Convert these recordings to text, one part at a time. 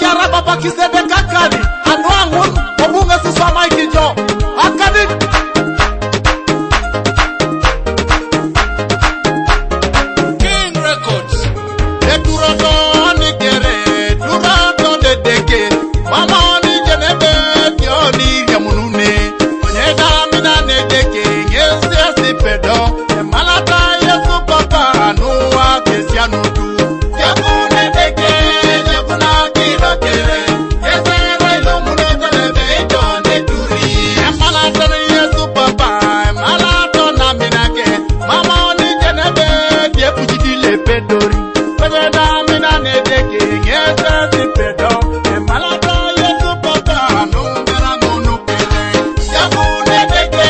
kiara baba kisebe kakani anwangun obunga susama ikijo akadi King Records Edurado ni kere Durado de deke Mama ni jenebe Tioni ya munune Onyeda mina ne deke Ngesi asi pedo Emalata yesu papa Anuwa kesi anudu Yakune deke Yakuna kilo kere Yesere ilo muno telebe Ijone turi Emalata ni yesu papa Emalata na minake Mama ni jenebe Tie pujidile pedori Onyeda mina ne deke Ngesi asi pedo Emalata yesu papa Anumbera ngunu kere Yakune deke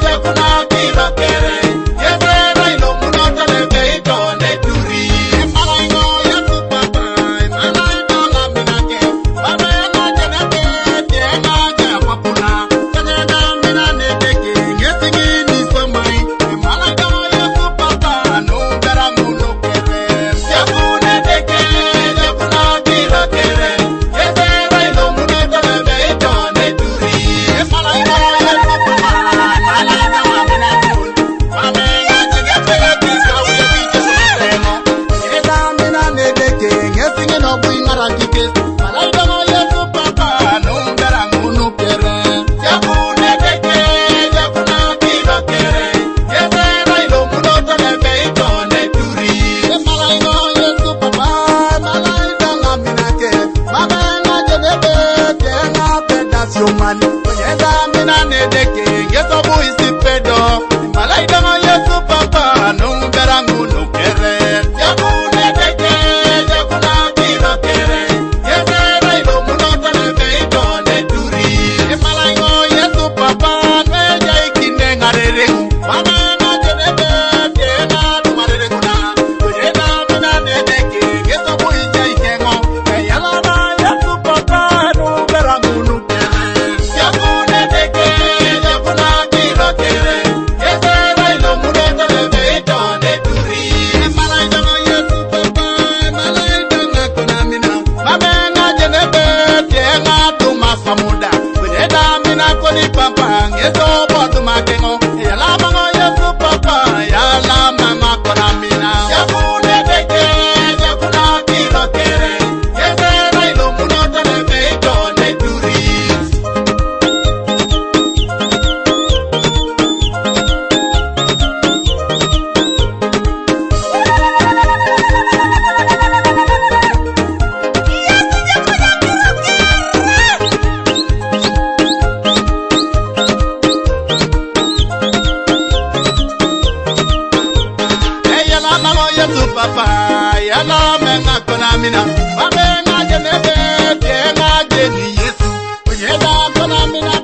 Yakuna kilo kere Yesere ilo muno telebe Ijone turi Emalaingo yesu papa Emalaingo na minake Babena jenebe Tienga kaya papuna Onyeda mina ne deke Ngesi gini somai Emalaingo yesu papa Anumbera ngunu kere Yakune deke Yakuna kilo kere Yesere ilo muno telebe Ijone turi Emalaingo yesu papa Emalaingo na minake Babena jenebe Tienga kaya papuna Onyeda mina ne deke Ngesi gini obu ingara kike Emalaingo yesu papa Anumbera ngunu kere Yakune deke Yakuna kilo kere Yesere ilo muno telebe Ijone turi Emalaingo yesu papa Emalaingo na minake Babena jenebe Tienga pedasyo mani Onyeda mina ne deke Ngesi obu isi pedo Emalaingo yesu papa Anumbera ngunu kere Yakune deke Yakuna kilo kere Yesere ilo muno telebe Ijone turi Emalaingo yesu papa Nweja ikine ngareregu Babena jenebe Tienga numareregu na Onyeda mina ne deke Ngesi obu ije ikengo Eyalana yesu papa Anumbera ngunu kere Yakune deke Yakuna kilo kere Yesere ilo muno telebe Ijone turi Emalaingo yesu papa Emalaingo na kuna mina Babena jenebe Tienga tumasamuda Onyeda mina koni papa Ngeso bodu makengo Eyalamango yesu papa Eyalama kona mina Yakune deke Yakuna kilo kere Yesere ilo muno telebe Ijone turi Eyalamango yesu papa Eyalama kona mina Babena jenebe Tienga jeni yesu Onyeda kona mina